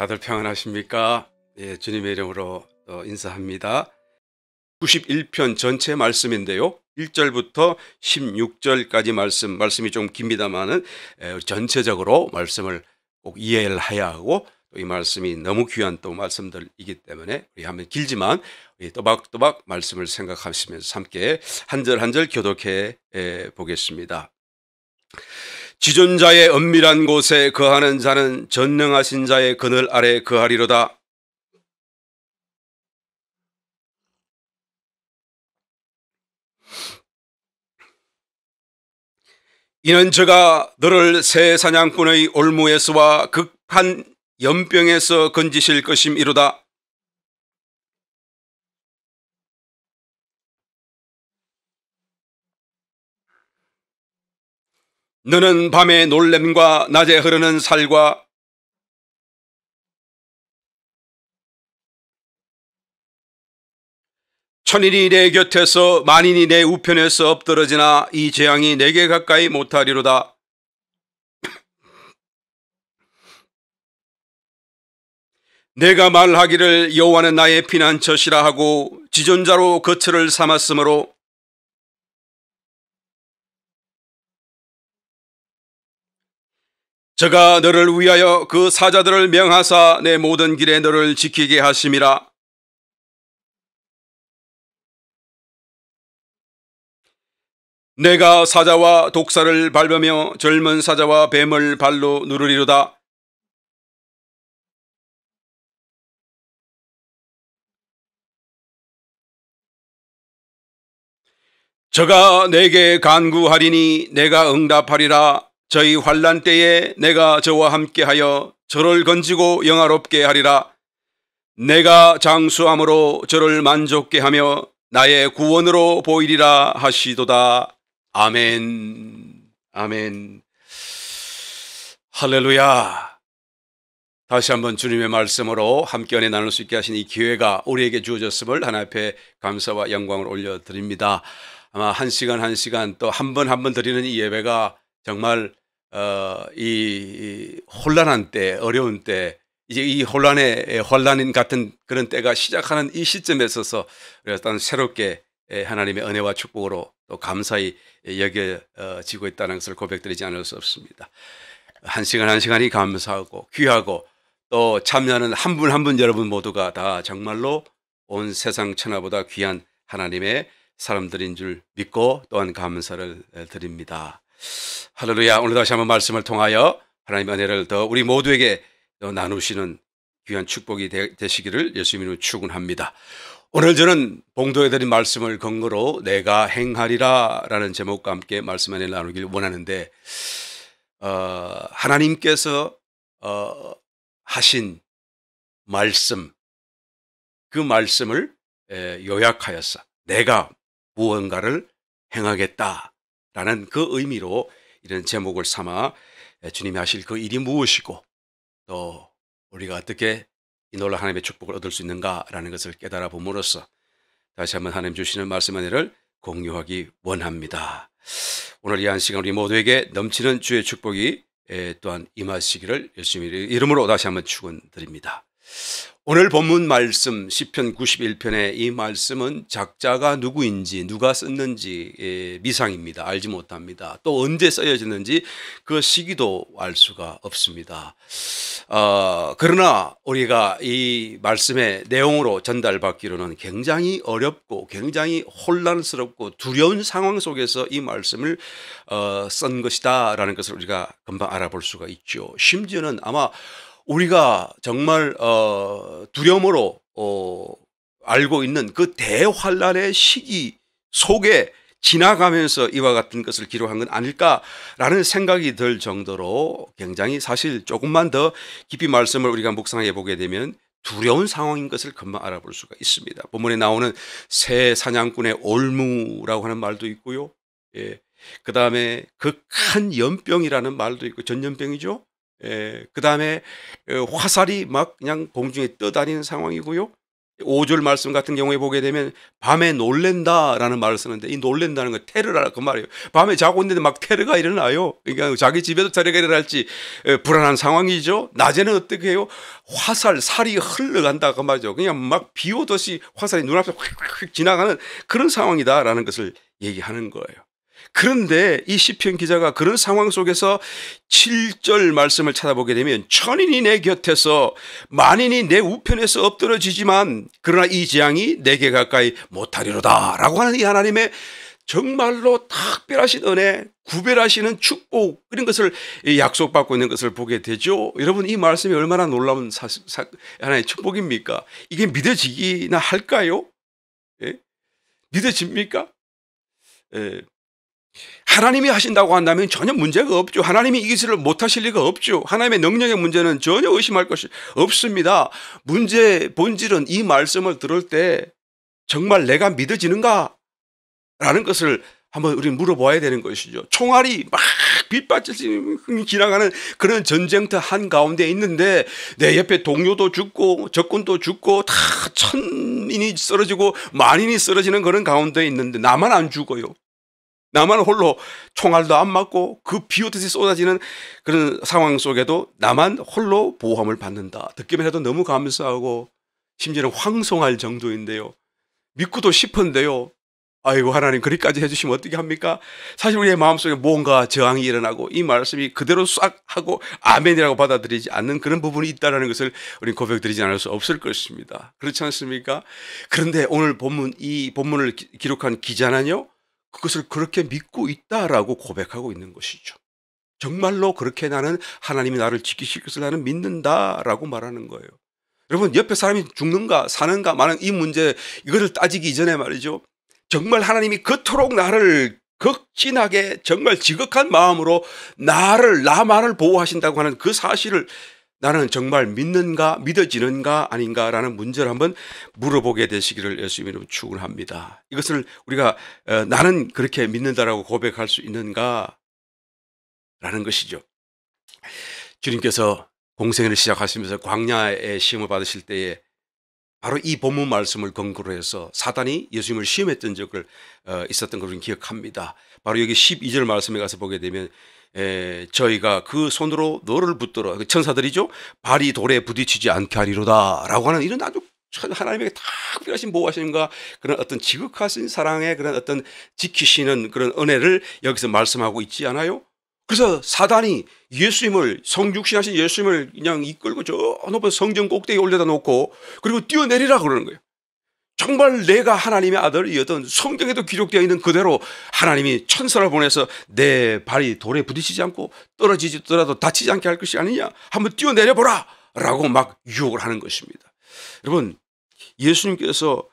다들 평안하십니까? 예, 주님의 이름으로 인사합니다. 91편 전체 말씀인데요. 1절부터 16절까지 말씀이 좀 깁니다만은 전체적으로 말씀을 꼭 이해를 해야 하고, 또 이 말씀이 너무 귀한 또 말씀들이기 때문에 우리 하면 길지만 우리 또박또박 말씀을 생각하시면서 함께 한 절 한 절 교독해 보겠습니다. 지존자의 은밀한 곳에 거하는 자는 전능하신 자의 그늘 아래 거하리로다. 이는 저가 너를 새 사냥꾼의 올무에서와 극한 연병에서 건지실 것임이로다. 너는 밤의 놀램과 낮에 흐르는 살과 천인이 내 곁에서 만인이 내 우편에서 엎드러지나 이 재앙이 내게 가까이 못하리로다. 내가 말하기를 여호와는 나의 피난처시라 하고 지존자로 거처를 삼았으므로 저가 너를 위하여 그 사자들을 명하사 내 모든 길에 너를 지키게 하심이라. 내가 사자와 독사를 밟으며 젊은 사자와 뱀을 발로 누르리로다. 저가 내게 간구하리니 내가 응답하리라. 저희 환난 때에 내가 저와 함께하여 저를 건지고 영화롭게 하리라. 내가 장수함으로 저를 만족케 하며 나의 구원으로 보이리라 하시도다. 아멘. 아멘. 할렐루야. 다시 한번 주님의 말씀으로 함께 은혜 나눌 수 있게 하신 이 기회가 우리에게 주어졌음을 하나님 앞에 감사와 영광을 올려드립니다. 아마 한 시간 또 한 번 드리는 이 예배가 정말 이 혼란한 때, 어려운 때, 이제 이 혼란인 같은 그런 때가 시작하는 이 시점에 있어서 일단 새롭게 하나님의 은혜와 축복으로 또 감사히 여겨지고 있다는 것을 고백드리지 않을 수 없습니다. 한 시간이 감사하고 귀하고, 또 참여하는 한 분 한 분 여러분 모두가 다 정말로 온 세상 천하보다 귀한 하나님의 사람들인 줄 믿고 또한 감사를 드립니다. 할렐루야. 오늘 다시 한번 말씀을 통하여 하나님의 은혜를 더 우리 모두에게 더 나누시는 귀한 축복이 되시기를 예수님 이름으로 축원합니다. 오늘 저는 봉독해 드린 말씀을 근거로 내가 행하리라 라는 제목과 함께 말씀 안에 나누길 원하는데, 하나님께서 하신 말씀, 그 말씀을 요약하여서 내가 무언가를 행하겠다라는 그 의미로 이런 제목을 삼아 주님이 하실 그 일이 무엇이고, 또 우리가 어떻게 이 놀라운 하나님의 축복을 얻을 수 있는가라는 것을 깨달아 봄으로써 다시 한번 하나님 주시는 말씀 은혜를 공유하기 원합니다. 오늘 이 한 시간 우리 모두에게 넘치는 주의 축복이 또한 임하시기를 예수님의 이름으로 다시 한번 축원드립니다. 오늘 본문 말씀 시편 91편의 이 말씀은 작자가 누구인지 누가 썼는지 미상입니다. 알지 못합니다. 또 언제 쓰여졌는지 그 시기도 알 수가 없습니다. 그러나 우리가 이 말씀의 내용으로 전달받기로는 굉장히 어렵고 굉장히 혼란스럽고 두려운 상황 속에서 이 말씀을 쓴 것이다 라는 것을 우리가 금방 알아볼 수가 있죠. 심지어는 아마 우리가 정말 두려움으로 알고 있는 그 대환란의 시기 속에 지나가면서 이와 같은 것을 기록한 건 아닐까라는 생각이 들 정도로 굉장히 사실 조금만 더 깊이 말씀을 우리가 묵상해 보게 되면 두려운 상황인 것을 금방 알아볼 수가 있습니다. 본문에 나오는 새 사냥꾼의 올무라고 하는 말도 있고요. 그 다음에 극한 연병이라는 말도 있고, 전염병이죠. 그 다음에 화살이 막 그냥 공중에 떠다니는 상황이고요. 5절 말씀 같은 경우에 보게 되면 밤에 놀랜다라는 말을 쓰는데, 이 놀랜다는 건 테러라 그 말이에요. 밤에 자고 있는데 막 테러가 일어나요. 그러니까 자기 집에도 테러가 일어날지 불안한 상황이죠. 낮에는 어떻게 해요? 살이 흘러간다 그 말이죠. 그냥 막 비 오듯이 화살이 눈앞에 휙휙 지나가는 그런 상황이다라는 것을 얘기하는 거예요. 그런데 이 시편 기자가 그런 상황 속에서 7절 말씀을 찾아보게 되면, 천인이 내 곁에서 만인이 내 우편에서 엎드러지지만 그러나 이 재앙이 내게 가까이 못하리로다 라고 하는 이 하나님의 정말로 특별하신 은혜, 구별하시는 축복, 이런 것을 약속받고 있는 것을 보게 되죠. 여러분, 이 말씀이 얼마나 놀라운 하나의 축복입니까? 이게 믿어지기나 할까요? 예? 믿어집니까? 예. 하나님이 하신다고 한다면 전혀 문제가 없죠. 하나님이 이 것을 못하실 리가 없죠. 하나님의 능력의 문제는 전혀 의심할 것이 없습니다. 본질은 이 말씀을 들을 때 정말 내가 믿어지는가? 라는 것을 한번 우리 물어봐야 되는 것이죠. 총알이 막 빗받쳐 지나가는 그런 전쟁터 한가운데 있는데 내 옆에 동료도 죽고 적군도 죽고 다 천인이 쓰러지고 만인이 쓰러지는 그런 가운데 있는데 나만 안 죽어요. 나만 홀로 총알도 안 맞고 그 비오듯이 쏟아지는 그런 상황 속에도 나만 홀로 보호함을 받는다. 듣기만 해도 너무 감사하고 심지어는 황송할 정도인데요. 믿고도 싶은데요. 아이고, 하나님 그리까지 해주시면 어떻게 합니까? 사실 우리의 마음속에 뭔가 저항이 일어나고 이 말씀이 그대로 싹 하고 아멘이라고 받아들이지 않는 그런 부분이 있다는 것을 우리는 고백드리지 않을 수 없을 것입니다. 그렇지 않습니까? 그런데 오늘 이 본문을 기록한 기자는요, 그것을 그렇게 믿고 있다라고 고백하고 있는 것이죠. 정말로 그렇게 나는 하나님이 나를 지키실 것을 나는 믿는다라고 말하는 거예요. 여러분, 옆에 사람이 죽는가 사는가 마는 이 문제, 이것을 따지기 이전에 말이죠, 정말 하나님이 그토록 나를 극진하게 정말 지극한 마음으로 나만을 보호하신다고 하는 그 사실을 나는 정말 믿는가, 믿어지는가 아닌가라는 문제를 한번 물어보게 되시기를 예수님으로 축원합니다. 이것을 우리가 나는 그렇게 믿는다라고 고백할 수 있는가 라는 것이죠. 주님께서 공생애를 시작하시면서 광야의 시험을 받으실 때에 바로 이 본문 말씀을 근거로 해서 사단이 예수님을 시험했던 적을 있었던 것을 기억합니다. 바로 여기 12절 말씀에 가서 보게 되면 저희가 그 손으로 너를 붙들어, 천사들이죠, 발이 돌에 부딪히지 않게 하리로다 라고 하는 이런 아주 하나님에게 특별하신 보호하심과 그런 어떤 지극하신 사랑의 그런 어떤 지키시는 그런 은혜를 여기서 말씀하고 있지 않아요? 그래서 사단이 예수님을, 성육신하신 예수님을 그냥 이끌고 저 높은 성전 꼭대기에 올려다 놓고 그리고 뛰어내리라 그러는 거예요. 정말 내가 하나님의 아들이었던 성경에도 기록되어 있는 그대로 하나님이 천사를 보내서 내 발이 돌에 부딪히지 않고 떨어지더라도 다치지 않게 할 것이 아니냐, 한번 뛰어내려보라 라고 막 유혹을 하는 것입니다. 여러분, 예수님께서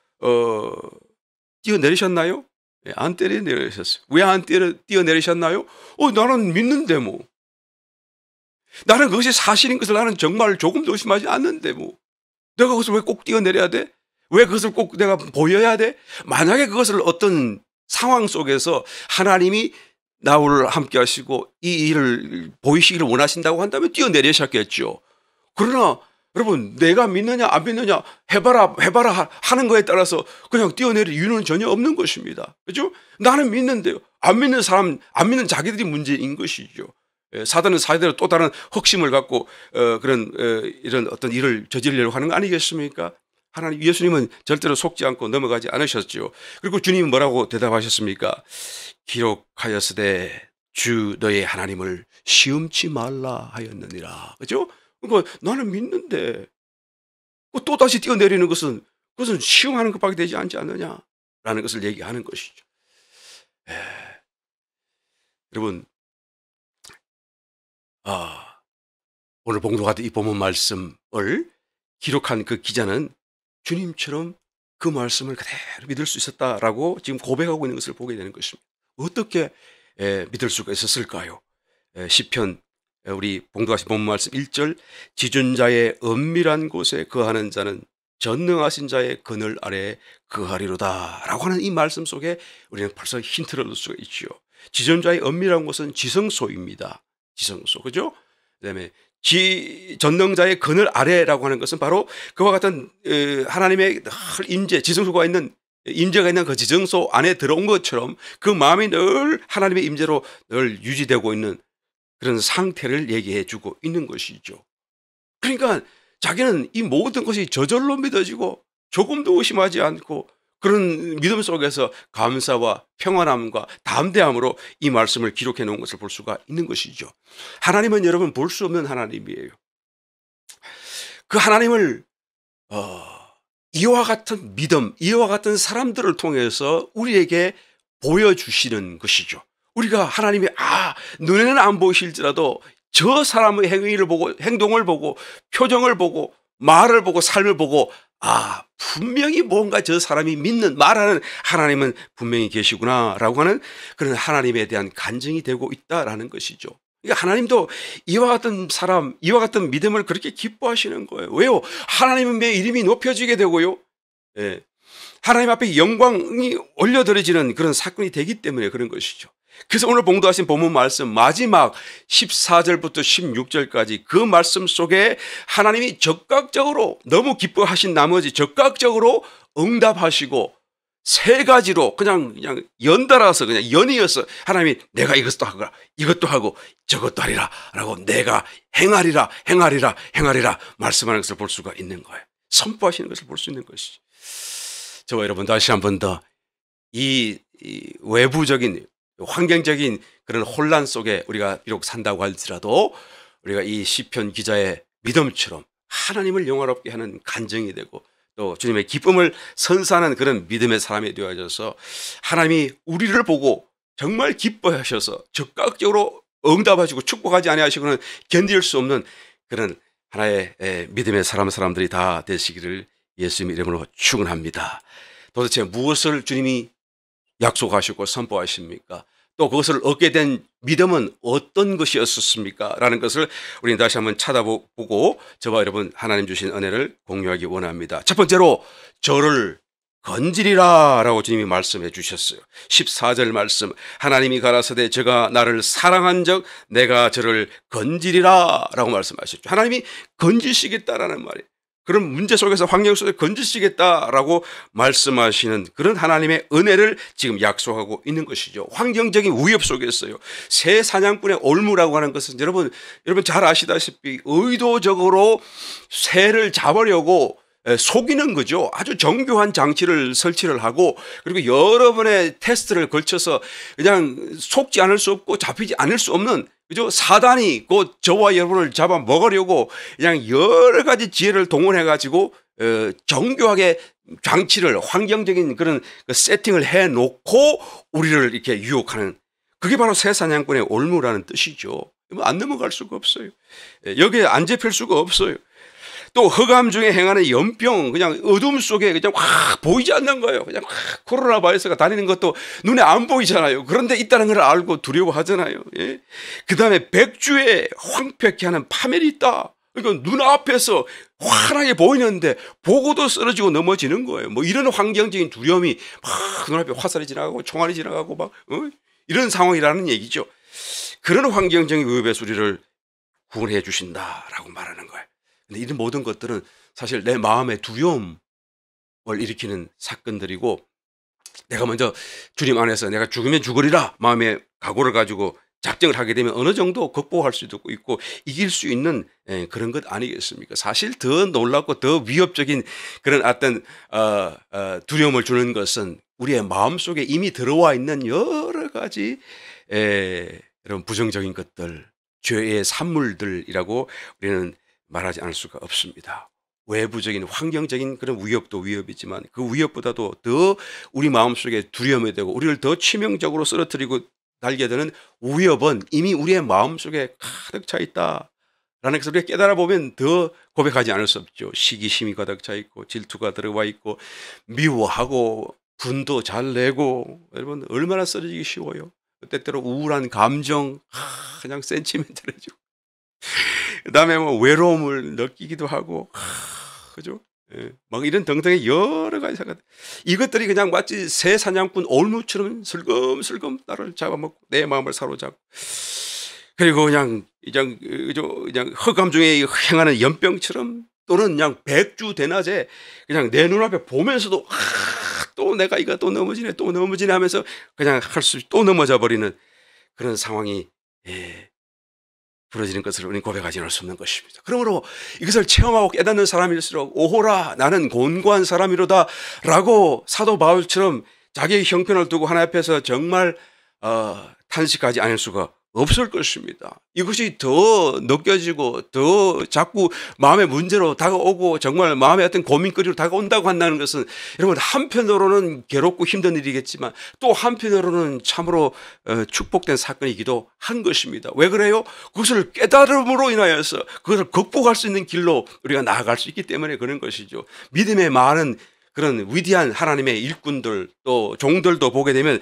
뛰어내리셨나요? 안 뛰어내리셨어요. 왜 안 뛰어내리셨나요? 나는 믿는데 뭐. 나는 그것이 사실인 것을 나는 정말 조금도 의심하지 않는데 뭐. 내가 그것을 왜 꼭 뛰어내려야 돼? 왜 그것을 꼭 내가 보여야 돼? 만약에 그것을 어떤 상황 속에서 하나님이 나를 함께 하시고 이 일을 보이시기를 원하신다고 한다면 뛰어내리셨겠죠. 그러나 여러분, 내가 믿느냐 안 믿느냐 해봐라 하는 거에 따라서 그냥 뛰어내릴 이유는 전혀 없는 것입니다. 그렇죠? 나는 믿는데요. 안 믿는 사람, 안 믿는 자기들이 문제인 것이죠. 사단은 사대로 또 다른 확심을 갖고 이런 어떤 일을 저지르려고 하는 거 아니겠습니까? 하나님, 예수님은 절대로 속지 않고 넘어가지 않으셨죠. 그리고 주님은 뭐라고 대답하셨습니까? 기록하였으되 주 너의 하나님을 시험치 말라 하였느니라. 그렇죠? 그러니까 나는 믿는데 또다시 뛰어내리는 것은 그것은 시험하는 것밖에 되지 않지 않느냐라는 것을 얘기하는 것이죠. 여러분, 오늘 봉독하던 이 본문 말씀을 기록한 그 기자는 주님처럼 그 말씀을 그대로 믿을 수 있었다라고 지금 고백하고 있는 것을 보게 되는 것입니다. 어떻게 믿을 수가 있었을까요? 시편, 우리 봉독하신 본문 말씀 1절, 지존자의 은밀한 곳에 거하는 자는 전능하신 자의 그늘 아래에 거하리로다 라고 하는 이 말씀 속에 우리는 벌써 힌트를 얻을 수가 있죠. 지존자의 은밀한 곳은 지성소입니다. 지성소, 그죠? 그 다음에 전능자의 그늘 아래라고 하는 것은 바로 그와 같은 하나님의 임재, 지성소가 있는 임재가 있는 그 지성소 안에 들어온 것처럼 그 마음이 늘 하나님의 임재로 늘 유지되고 있는 그런 상태를 얘기해 주고 있는 것이죠. 그러니까 자기는 이 모든 것이 저절로 믿어지고 조금도 의심하지 않고 그런 믿음 속에서 감사와 평안함과 담대함으로 이 말씀을 기록해 놓은 것을 볼 수가 있는 것이죠. 하나님은 여러분 볼 수 없는 하나님이에요. 그 하나님을 이와 같은 믿음, 이와 같은 사람들을 통해서 우리에게 보여주시는 것이죠. 우리가 하나님이 눈에는 안 보이실지라도 저 사람의 행위를 보고 행동을 보고 표정을 보고 말을 보고 삶을 보고 분명히 뭔가 저 사람이 믿는 말하는 하나님은 분명히 계시구나라고 하는 그런 하나님에 대한 간증이 되고 있다라는 것이죠. 그러니까 하나님도 이와 같은 사람, 이와 같은 믿음을 그렇게 기뻐하시는 거예요. 왜요? 하나님은 내 이름이 높여지게 되고요. 예. 하나님 앞에 영광이 올려드려지는 그런 사건이 되기 때문에 그런 것이죠. 그래서 오늘 봉독하신 본문 말씀 마지막 14절부터 16절까지 그 말씀 속에 하나님이 적극적으로 너무 기뻐하신 나머지 적극적으로 응답하시고 세 가지로 그냥 연달아서 그냥 연이어서 하나님이 내가 이것도 하거라 이것도 하고 저것도 하리라 라고 내가 행하리라 말씀하는 것을 볼 수가 있는 거예요. 선포하시는 것을 볼 수 있는 것이죠. 저와 여러분 다시 한 번 더 이 외부적인 환경적인 그런 혼란 속에 우리가 비록 산다고 할지라도 우리가 이 시편 기자의 믿음처럼 하나님을 영화롭게 하는 간증이 되고 또 주님의 기쁨을 선사하는 그런 믿음의 사람이 되어져서 하나님이 우리를 보고 정말 기뻐하셔서 적극적으로 응답하시고 축복하지 아니하시고는 견딜 수 없는 그런 하나의 믿음의 사람들이 다 되시기를 예수님 이름으로 축원합니다. 도대체 무엇을 주님이 약속하시고 선포하십니까? 또 그것을 얻게 된 믿음은 어떤 것이었습니까? 라는 것을 우리는 다시 한번 찾아보고 저와 여러분 하나님 주신 은혜를 공유하기 원합니다. 첫 번째로 저를 건지리라 라고 주님이 말씀해 주셨어요. 14절 말씀 하나님이 가라사대 저가 나를 사랑한 적 내가 저를 건지리라 라고 말씀하셨죠. 하나님이 건지시겠다라는 말이에요. 그런 문제 속에서 환경 속에 건지시겠다라고 말씀하시는 그런 하나님의 은혜를 지금 약속하고 있는 것이죠. 환경적인 위협 속에서요. 새 사냥꾼의 올무라고 하는 것은 여러분 잘 아시다시피 의도적으로 새를 잡으려고 속이는 거죠. 아주 정교한 장치를 설치를 하고 그리고 여러 번의 테스트를 걸쳐서 그냥 속지 않을 수 없고 잡히지 않을 수 없는 그죠? 사단이 곧 저와 여러분을 잡아 먹으려고 그냥 여러 가지 지혜를 동원해 가지고 정교하게 장치를 환경적인 그런 세팅을 해 놓고 우리를 이렇게 유혹하는 그게 바로 새 사냥꾼의 올무라는 뜻이죠. 안 넘어갈 수가 없어요. 여기에 안 잡힐 수가 없어요. 또 흑암 중에 행하는 연병 그냥 어둠 속에 그냥 확 보이지 않는 거예요. 그냥 확 코로나 바이러스가 다니는 것도 눈에 안 보이잖아요. 그런데 있다는 걸 알고 두려워하잖아요. 예? 그다음에 백주에 황폐케 하는 파멸이 있다. 그러니까 눈앞에서 환하게 보이는데 보고도 쓰러지고 넘어지는 거예요. 뭐 이런 환경적인 두려움이 막 눈앞에 화살이 지나가고 총알이 지나가고 막 이런 상황이라는 얘기죠. 그런 환경적인 위협에서 우리를 구원해 주신다라고 말하는 거예요. 근데 이런 모든 것들은 사실 내 마음의 두려움을 일으키는 사건들이고 내가 먼저 주님 안에서 내가 죽으면 죽으리라 마음의 각오를 가지고 작정을 하게 되면 어느 정도 극복할 수도 있고 이길 수 있는 그런 것 아니겠습니까? 사실 더 놀랍고 더 위협적인 그런 어떤 두려움을 주는 것은 우리의 마음속에 이미 들어와 있는 여러 가지 이런 부정적인 것들, 죄의 산물들이라고 우리는 말하지 않을 수가 없습니다. 외부적인 환경적인 그런 위협도 위협이지만 그 위협보다도 더 우리 마음속에 두려움이 되고 우리를 더 치명적으로 쓰러뜨리고 달게 되는 위협은 이미 우리의 마음속에 가득 차 있다라는 것을 우리가 깨달아 보면 더 고백하지 않을 수 없죠. 시기심이 가득 차 있고 질투가 들어와 있고 미워하고 분도 잘 내고 여러분 얼마나 쓰러지기 쉬워요. 때때로 우울한 감정 그냥 센티멘탈해지고 그다음에 뭐 외로움을 느끼기도 하고, 그죠? 예, 막 이런 등등의 여러 가지 사건. 이것들이 그냥 마치 새 사냥꾼 올무처럼 슬금슬금 나를 잡아먹고 내 마음을 사로잡고. 그리고 그냥 흑암 중에 행하는 연병처럼 또는 그냥 백주 대낮에 그냥 내 눈앞에 보면서도 또 내가 이거 또 넘어지네 또 넘어지네 하면서 그냥 할 수 또 넘어져 버리는 그런 상황이 부러지는 것을 우리는 고백하지 않을 수 없는 것입니다. 그러므로 이것을 체험하고 깨닫는 사람일수록 오호라 나는 곤고한 사람이로다 라고 사도 바울처럼 자기의 형편을 두고 하나님 앞에서 정말 탄식하지 않을 수가 없을 것입니다. 이것이 더 느껴지고 더 자꾸 마음의 문제로 다가오고 정말 마음의 어떤 고민거리로 다가온다고 한다는 것은 여러분 한편으로는 괴롭고 힘든 일이겠지만 또 한편으로는 참으로 축복된 사건이기도 한 것입니다. 왜 그래요? 그것을 깨달음으로 인하여서 그것을 극복할 수 있는 길로 우리가 나아갈 수 있기 때문에 그런 것이죠. 믿음의 많은 그런 위대한 하나님의 일꾼들 또 종들도 보게 되면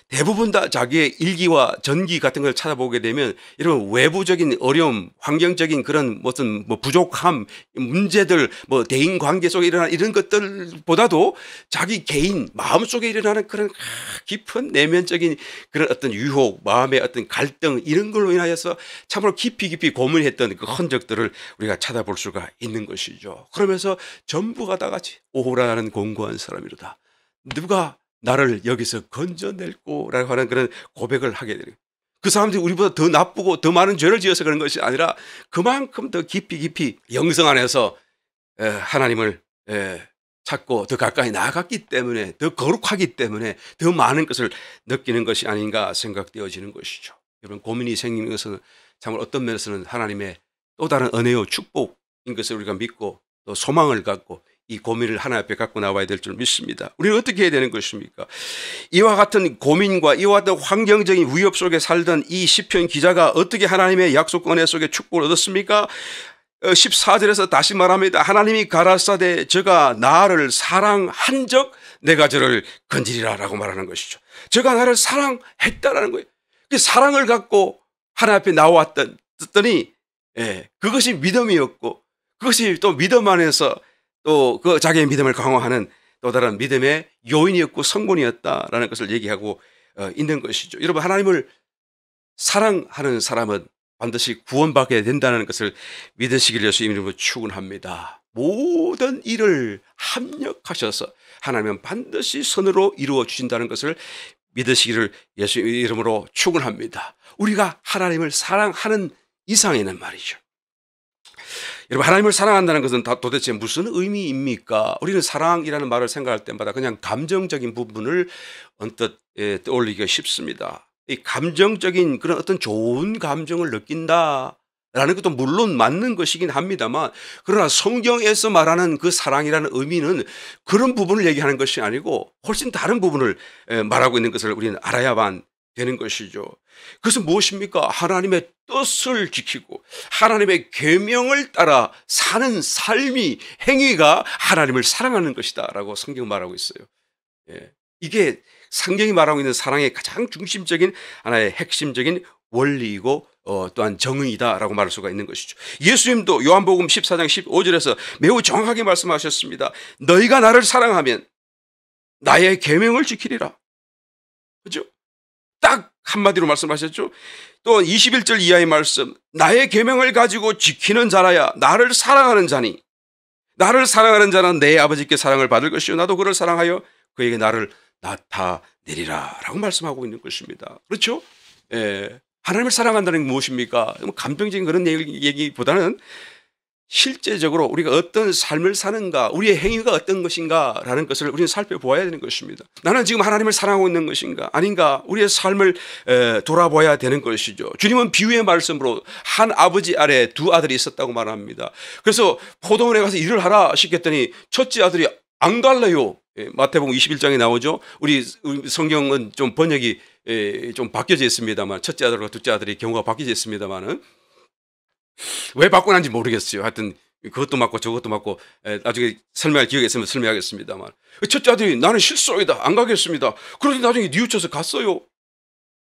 대부분 다 자기의 일기와 전기 같은 걸 찾아보게 되면 이런 외부적인 어려움, 환경적인 그런 무슨 부족함, 문제들, 대인 관계 속에 일어나는 이런 것들보다도 자기 개인 마음속에 일어나는 그런 깊은 내면적인 그런 어떤 유혹, 마음의 어떤 갈등 이런 걸로 인하여서 참으로 깊이 고민했던 그 흔적들을 우리가 찾아볼 수가 있는 것이죠. 그러면서 전부가 다 같이 오호라는 공고한 사람이로다. 누가 나를 여기서 건져낼꼬라고 하는 그런 고백을 하게 돼요. 그 사람들이 우리보다 더 나쁘고 더 많은 죄를 지어서 그런 것이 아니라 그만큼 더 깊이 영성 안에서 하나님을 찾고 더 가까이 나아갔기 때문에 더 거룩하기 때문에 더 많은 것을 느끼는 것이 아닌가 생각되어지는 것이죠. 여러분 고민이 생기는 것은 정말 어떤 면에서는 하나님의 또 다른 은혜요 축복인 것을 우리가 믿고 또 소망을 갖고 이 고민을 하나님 앞에 갖고 나와야 될 줄 믿습니다. 우리는 어떻게 해야 되는 것입니까? 이와 같은 고민과 이와 같은 환경적인 위협 속에 살던 이 시편 기자가 어떻게 하나님의 약속 은혜 속에 축복을 얻었습니까? 14절에서 다시 말합니다. 하나님이 가라사대 저가 나를 사랑한 적 내가 저를 건지리라 라고 말하는 것이죠. 저가 나를 사랑했다라는 거예요. 그 사랑을 갖고 하나님 앞에 나왔더니 그것이 믿음이었고 그것이 또 믿음 안에서 또 그 자기의 믿음을 강화하는 또 다른 믿음의 요인이었고 성분이었다라는 것을 얘기하고 있는 것이죠. 여러분 하나님을 사랑하는 사람은 반드시 구원받게 된다는 것을 믿으시길 예수님 이름으로 축원합니다. 모든 일을 합력하셔서 하나님은 반드시 선으로 이루어 주신다는 것을 믿으시기를 예수님 이름으로 축원합니다. 우리가 하나님을 사랑하는 이상에는 말이죠. 여러분 하나님을 사랑한다는 것은 도대체 무슨 의미입니까? 우리는 사랑이라는 말을 생각할 때마다 그냥 감정적인 부분을 언뜻 떠올리기가 쉽습니다. 이 감정적인 그런 어떤 좋은 감정을 느낀다라는 것도 물론 맞는 것이긴 합니다만 그러나 성경에서 말하는 그 사랑이라는 의미는 그런 부분을 얘기하는 것이 아니고 훨씬 다른 부분을 말하고 있는 것을 우리는 알아야만 되는 것이죠. 그것은 무엇입니까? 하나님의 뜻을 지키고 하나님의 계명을 따라 사는 삶이 행위가 하나님을 사랑하는 것이다 라고 성경 말하고 있어요. 이게 성경이 말하고 있는 사랑의 가장 중심적인 하나의 핵심적인 원리이고 또한 정의이다 라고 말할 수가 있는 것이죠. 예수님도 요한복음 14장 15절에서 매우 정확하게 말씀하셨습니다. 너희가 나를 사랑하면 나의 계명을 지키리라. 그렇죠? 딱 한마디로 말씀하셨죠. 또 21절 이하의 말씀 나의 계명을 가지고 지키는 자라야 나를 사랑하는 자니 나를 사랑하는 자는 내 아버지께 사랑을 받을 것이요 나도 그를 사랑하여 그에게 나를 나타내리라 라고 말씀하고 있는 것입니다. 그렇죠? 하나님을 사랑한다는 게 무엇입니까? 감정적인 그런 얘기보다는 실제적으로 우리가 어떤 삶을 사는가 우리의 행위가 어떤 것인가 라는 것을 우리는 살펴보아야 되는 것입니다. 나는 지금 하나님을 사랑하고 있는 것인가 아닌가 우리의 삶을 돌아봐야 되는 것이죠. 주님은 비유의 말씀으로 한 아버지 아래 두 아들이 있었다고 말합니다. 그래서 포도원에 가서 일을 하라 시켰더니 첫째 아들이 안 갈래요. 마태복음 21장에 나오죠. 우리 성경은 좀 번역이 좀 바뀌어져 있습니다만 첫째 아들과 둘째 아들의 경우가 바뀌어져 있습니다만은 왜 바꾸는지 모르겠어요. 하여튼 그것도 맞고 저것도 맞고 나중에 설명할 기회가 있으면 설명하겠습니다만 첫째 아들이 나는 실소이다 안 가겠습니다. 그러더니 나중에 뉘우쳐서 갔어요.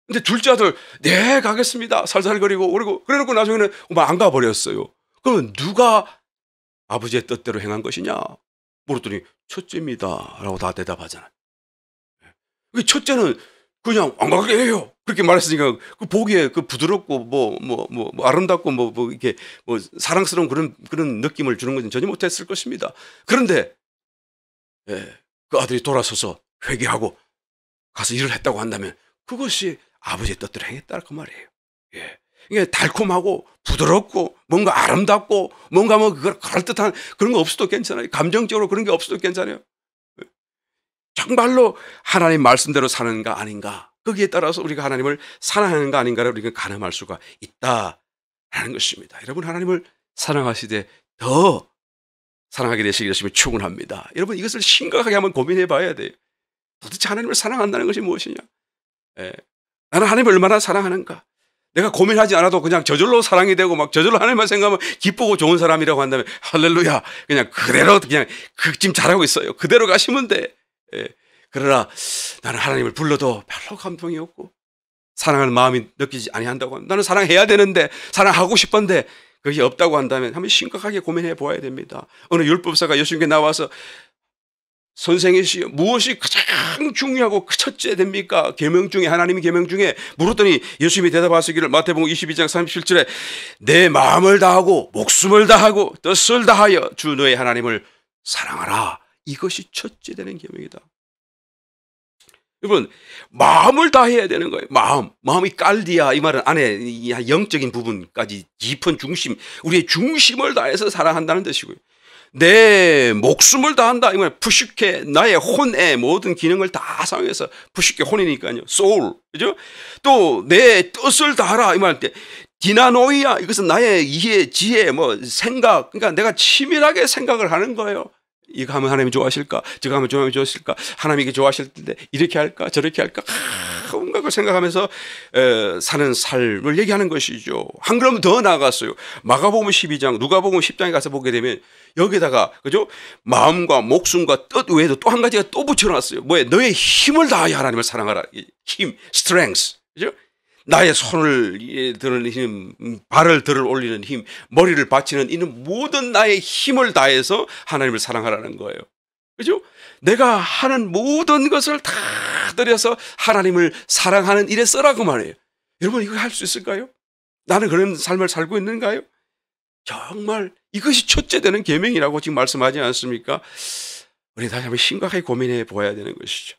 근데 둘째 아들 네 가겠습니다. 살살거리고 그래놓고 나중에는 안 가버렸어요. 그러면 누가 아버지의 뜻대로 행한 것이냐 물었더니 첫째입니다 라고 다 대답하잖아요. 첫째는 그냥 안 가게 해요. 그렇게 말했으니까 그 보기에 그 부드럽고 아름답고 이렇게 사랑스러운 그런 느낌을 주는 것은 전혀 못했을 것입니다. 그런데 예, 그 아들이 돌아서서 회개하고 가서 일을 했다고 한다면 그것이 아버지의 뜻대로 행했다 그 말이에요. 예. 이게 달콤하고 부드럽고 뭔가 아름답고 뭔가 그걸 그럴듯한 그런 거 없어도 괜찮아요. 감정적으로 그런 게 없어도 괜찮아요. 정말로 하나님 말씀대로 사는가 아닌가 거기에 따라서 우리가 하나님을 사랑하는가 아닌가를 우리가 가늠할 수가 있다라는 것입니다. 여러분 하나님을 사랑하시되 더 사랑하게 되시기 열심히 축원합니다. 여러분 이것을 심각하게 한번 고민해 봐야 돼요. 도대체 하나님을 사랑한다는 것이 무엇이냐? 예. 나는 하나님을 얼마나 사랑하는가? 내가 고민하지 않아도 그냥 저절로 사랑이 되고 막 저절로 하나님만 생각하면 기쁘고 좋은 사람이라고 한다면 할렐루야 그냥 그대로 그냥 지금 잘하고 있어요. 그대로 가시면 돼. 예. 그러나 나는 하나님을 불러도 별로 감동이 없고 사랑하는 마음이 느끼지 아니한다고 하면 나는 사랑해야 되는데 사랑하고 싶은데 그것이 없다고 한다면 한번 심각하게 고민해 보아야 됩니다. 어느 율법사가 예수님께 나와서 선생이시여 무엇이 가장 중요하고 첫째 됩니까? 계명 중에 하나님의 계명 중에 물었더니 예수님이 대답하시기를 마태복음 22장 37절에 내 마음을 다하고 목숨을 다하고 뜻을 다하여 주 너의 하나님을 사랑하라. 이것이 첫째 되는 계명이다. 여러분 마음을 다해야 되는 거예요. 마음이 깔디아 이 말은 안에 영적인 부분까지 깊은 중심 우리의 중심을 다해서 사랑한다는 뜻이고요. 내 목숨을 다한다. 이말 푸시케 나의 혼의 모든 기능을 다 사용해서 푸시케 혼이니까요. 소울 그죠? 또 내 뜻을 다하라 이 말 때 디나노이야 이것은 나의 이해 지혜 생각 그러니까 내가 치밀하게 생각을 하는 거예요. 이거 하면 하나님이 좋아하실까? 저거 하면 하나님이 좋아하실까? 하나님이 이게 좋아하실 텐데 이렇게 할까? 저렇게 할까? 온갖 걸 생각하면서 사는 삶을 얘기하는 것이죠. 한 걸음 더 나아갔어요. 마가복음 12장, 누가복음 10장에 가서 보게 되면 여기다가 그죠? 마음과 목숨과 뜻 외에도 또 한 가지가 또 붙여놨어요. 뭐예요? 너의 힘을 다하여 하나님을 사랑하라. 힘, strength, 그죠? 나의 손을 드는 힘, 발을 들어 올리는 힘, 머리를 받치는 이는 모든 나의 힘을 다해서 하나님을 사랑하라는 거예요. 그죠? 내가 하는 모든 것을 다 들여서 하나님을 사랑하는 일에 쓰라고 말해요. 여러분 이거 할 수 있을까요? 나는 그런 삶을 살고 있는가요? 정말 이것이 첫째 되는 계명이라고 지금 말씀하지 않습니까? 우리 다시 한번 심각하게 고민해 보아야 되는 것이죠.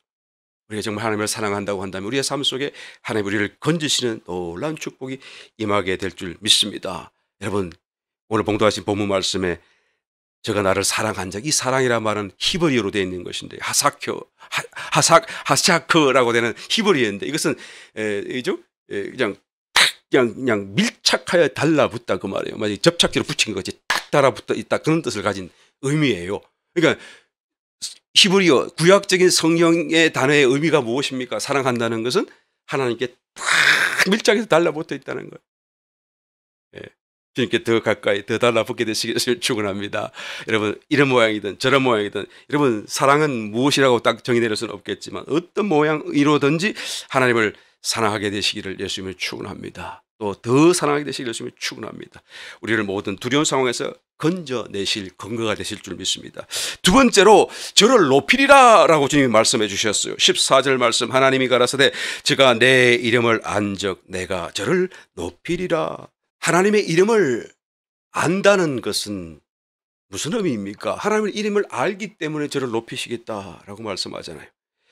우리가 정말 하나님을 사랑한다고 한다면 우리의 삶 속에 하나님 우리를 건지시는 놀라운 축복이 임하게 될 줄 믿습니다. 여러분 오늘 봉독하신 본문 말씀에 저가 나를 사랑한 적 이 사랑이란 말은 히브리어로 되어 있는 것인데 하샤크라고 되는 히브리어인데 이것은 그냥 밀착하여 달라붙다 그 말이에요. 마치 접착제로 붙인 것이 딱 달라붙어 있다 그런 뜻을 가진 의미예요. 그러니까 히브리어 구약적인 성경의 단어의 의미가 무엇입니까? 사랑한다는 것은 하나님께 딱 밀착해서 달라붙어 있다는 거예요. 예. 주님께 더 가까이 더 달라붙게 되시기를 축원합니다. 여러분 이런 모양이든 저런 모양이든 여러분 사랑은 무엇이라고 딱 정의 내릴 수는 없겠지만 어떤 모양이로든지 하나님을 사랑하게 되시기를 예수님을 축원합니다. 또 더 사랑하게 되시기를 예수님을 축원합니다. 우리를 모든 두려운 상황에서 건져내실 근거가 되실 줄 믿습니다. 두 번째로 저를 높이리라 라고 주님이 말씀해 주셨어요. 14절 말씀 하나님이 가라사대 제가 내 이름을 안적 내가 저를 높이리라. 하나님의 이름을 안다는 것은 무슨 의미입니까? 하나님의 이름을 알기 때문에 저를 높이시겠다라고 말씀하잖아요.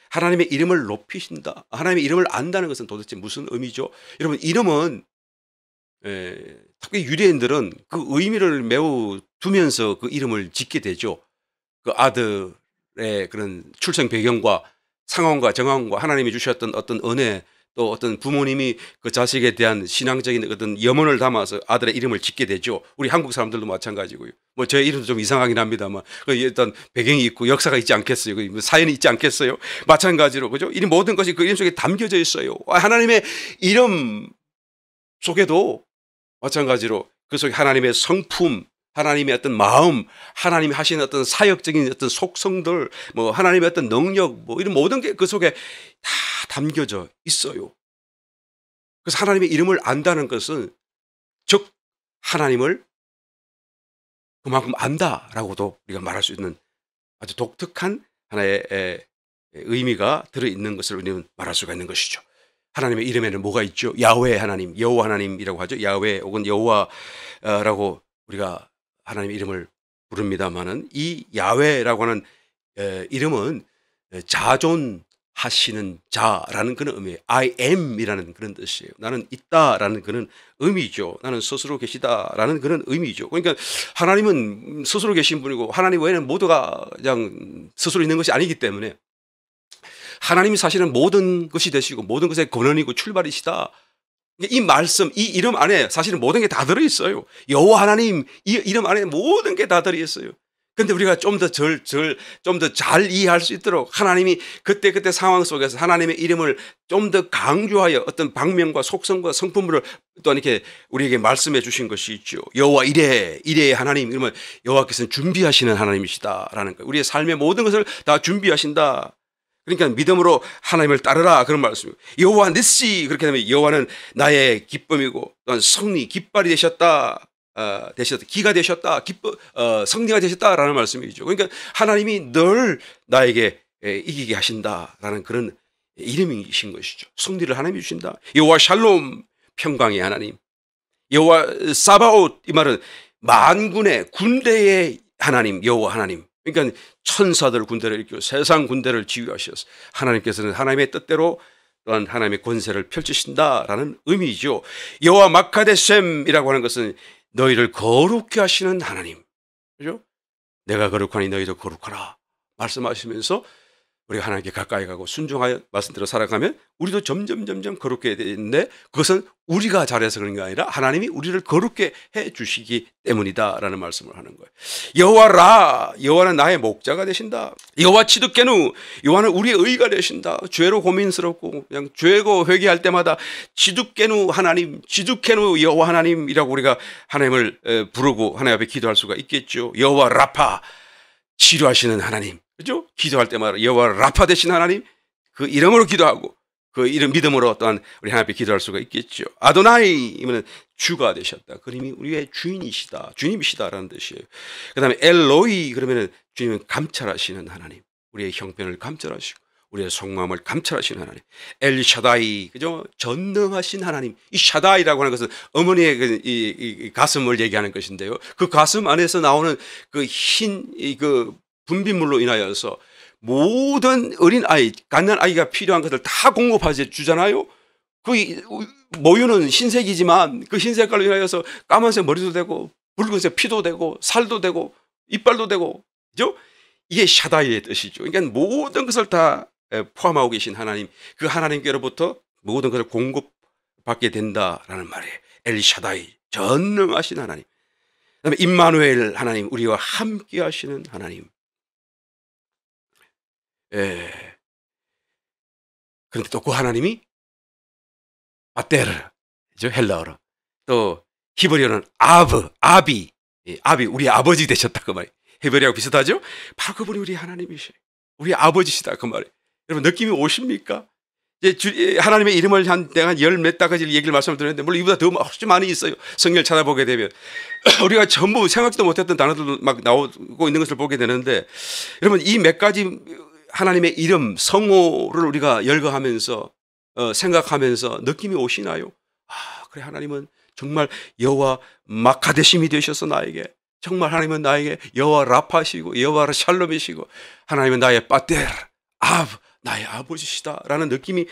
하나님의 이름을 높이신다. 하나님의 이름을 안다는 것은 도대체 무슨 의미죠? 여러분 이름은 특히 유대인들은 그 의미를 매우 두면서 그 이름을 짓게 되죠. 그 아들의 그런 출생 배경과 상황과 정황과 하나님이 주셨던 어떤 은혜 또 어떤 부모님이 그 자식에 대한 신앙적인 어떤 염원을 담아서 아들의 이름을 짓게 되죠. 우리 한국 사람들도 마찬가지고요. 뭐 제 이름도 좀 이상하긴 합니다만 일단 배경이 있고 역사가 있지 않겠어요. 사연이 있지 않겠어요. 마찬가지로 그죠? 이 모든 것이 그 이름 속에 담겨져 있어요. 하나님의 이름 속에도 마찬가지로 그 속에 하나님의 성품, 하나님의 어떤 마음, 하나님이 하시는 어떤 사역적인 어떤 속성들, 뭐 하나님의 어떤 능력, 뭐 이런 모든 게 그 속에 다 담겨져 있어요. 그래서 하나님의 이름을 안다는 것은 즉 하나님을 그만큼 안다라고도 우리가 말할 수 있는 아주 독특한 하나의 의미가 들어있는 것을 우리는 말할 수가 있는 것이죠. 하나님의 이름에는 뭐가 있죠? 야훼 하나님, 여호와 하나님이라고 하죠. 야훼 혹은 여호와라고 우리가 하나님의 이름을 부릅니다만은, 이 야훼라고 하는 이름은 자존하시는 자라는 그런 의미예요. I am이라는 그런 뜻이에요. 나는 있다라는 그런 의미죠. 나는 스스로 계시다라는 그런 의미죠. 그러니까 하나님은 스스로 계신 분이고 하나님 외에는 모두가 그냥 스스로 있는 것이 아니기 때문에 하나님이 사실은 모든 것이 되시고 모든 것의 근원이고 출발이시다. 이 말씀, 이 이름 안에 사실은 모든 게 다 들어있어요. 여호와 하나님, 이 이름 안에 모든 게 다 들어있어요. 그런데 우리가 좀 더 잘 이해할 수 있도록 하나님이 그때 상황 속에서 하나님의 이름을 좀 더 강조하여 어떤 방면과 속성과 성품을 또 이렇게 우리에게 말씀해 주신 것이 있죠. 여호와 이레 하나님, 이러면 여호와께서는 준비하시는 하나님이시다라는 거예요. 우리의 삶의 모든 것을 다 준비하신다. 그러니까 믿음으로 하나님을 따르라, 그런 말씀이에요. 여호와 니시, 그렇게 되면 여호와는 나의 기쁨이고 또한 성리, 깃발이 되셨다, 기가 되셨다, 성리가 되셨다라는 말씀이죠. 그러니까 하나님이 늘 나에게 이기게 하신다라는 그런 이름이신 것이죠. 성리를 하나님이 주신다. 여호와 샬롬, 평강의 하나님. 여호와 사바옷, 이 말은 만군의 군대의 하나님, 여호와 하나님. 그러니까 천사들 군대를 일으키고 세상 군대를 지휘하셔서 하나님께서는 하나님의 뜻대로 또한 하나님의 권세를 펼치신다라는 의미죠. 여호와 마카데셈이라고 하는 것은 너희를 거룩케 하시는 하나님, 그죠? 내가 거룩하니 너희도 거룩하라 말씀하시면서 우리가 하나님께 가까이 가고 순종하여 말씀대로 살아가면 우리도 점점 거룩게 되는데, 그것은 우리가 잘해서 그런 게 아니라 하나님이 우리를 거룩게 해 주시기 때문이다라는 말씀을 하는 거예요. 여호와 라, 여호와는 나의 목자가 되신다. 여호와 치드케누, 여호와는 우리의 의가 되신다. 죄로 고민스럽고 그냥 죄고 회개할 때마다 치드케누 하나님, 치드케누 여호와 하나님이라고 우리가 하나님을 부르고 하나님 앞에 기도할 수가 있겠죠. 여호와 라파, 치료하시는 하나님, 그죠? 기도할 때마다 여호와 라파 되신 하나님, 그 이름으로 기도하고 그 이름 믿음으로 또한 우리 하나님 앞에 기도할 수가 있겠죠. 아도나이면 주가 되셨다. 그림이 우리의 주인이시다, 주님이시다라는 뜻이에요. 그다음에 엘로이, 그러면은 주님은 감찰하시는 하나님, 우리의 형편을 감찰하시고 우리의 속마음을 감찰하시는 하나님. 엘샤다이, 그죠? 전능하신 하나님. 이 샤다이라고 하는 것은 어머니의 이 가슴을 얘기하는 것인데요. 그 가슴 안에서 나오는 그 그 분비물로 인하여서 모든 어린 아이, 갓난 아이가 필요한 것을 다 공급하지 주잖아요. 그 모유는 흰색이지만 그 흰색깔로 인하여서 까만색 머리도 되고 붉은색 피도 되고 살도 되고 이빨도 되고, 그죠? 이게 샤다이의 뜻이죠. 그러니까 모든 것을 다 포함하고 계신 하나님, 그 하나님께로부터 모든 것을 공급받게 된다라는 말이에요. 엘샤다이, 전능하신 하나님. 그다음에 임마누엘 하나님, 우리와 함께 하시는 하나님. 그런데 또 그 하나님이 아테르죠, 헬라어로. 또 히브리어는 아비, 우리 아버지 되셨다, 그 말이에요. 히브리어하고 비슷하죠? 바로 그분이 우리 하나님이시에요. 우리 아버지시다, 그 말이에요. 여러분 느낌이 오십니까? 하나님의 이름을 내가 열 몇 가지를 얘기를 말씀을 드렸는데, 물론 이보다 더 훨씬 많이 있어요. 성경을 찾아보게 되면 우리가 전부 생각지도 못했던 단어들도 막 나오고 있는 것을 보게 되는데, 여러분 이 몇 가지 하나님의 이름, 성호를 우리가 열거하면서 생각하면서 느낌이 오시나요? 그래, 하나님은 정말 여호와 마카데심이 되셔서 나에게, 정말 하나님은 나에게 여호와 라파시고 여호와 샬롬이시고 하나님은 나의 빠테르, 나의 아버지시다라는 느낌이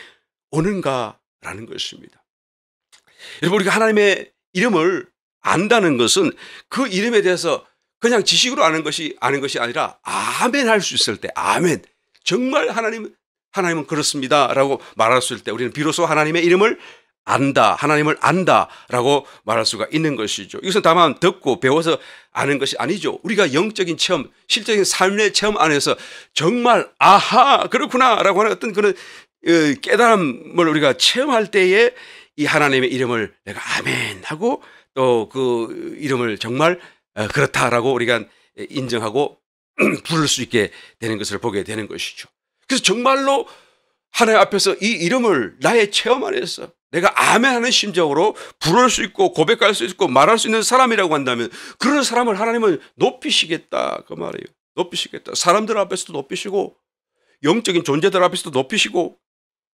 오는가라는 것입니다. 여러분, 우리가 하나님의 이름을 안다는 것은 그 이름에 대해서 그냥 지식으로 아는 것이 아니라 아멘 할 수 있을 때, 아멘, 정말 하나님은 그렇습니다라고 말할 수 있을 때 우리는 비로소 하나님의 이름을 안다, 하나님을 안다라고 말할 수가 있는 것이죠. 이것은 다만 듣고 배워서 아는 것이 아니죠. 우리가 영적인 체험, 실적인 삶의 체험 안에서 정말 아하, 그렇구나라고 하는 어떤 그런 깨달음을 우리가 체험할 때에 이 하나님의 이름을 내가 아멘 하고 또 그 이름을 정말 그렇다라고 우리가 인정하고 부를 수 있게 되는 것을 보게 되는 것이죠. 그래서 정말로 하나님 앞에서 이 이름을 나의 체험 안에서 내가 아멘하는 심정으로 부를 수 있고 고백할 수 있고 말할 수 있는 사람이라고 한다면, 그런 사람을 하나님은 높이시겠다, 그 말이에요. 높이시겠다. 사람들 앞에서도 높이시고 영적인 존재들 앞에서도 높이시고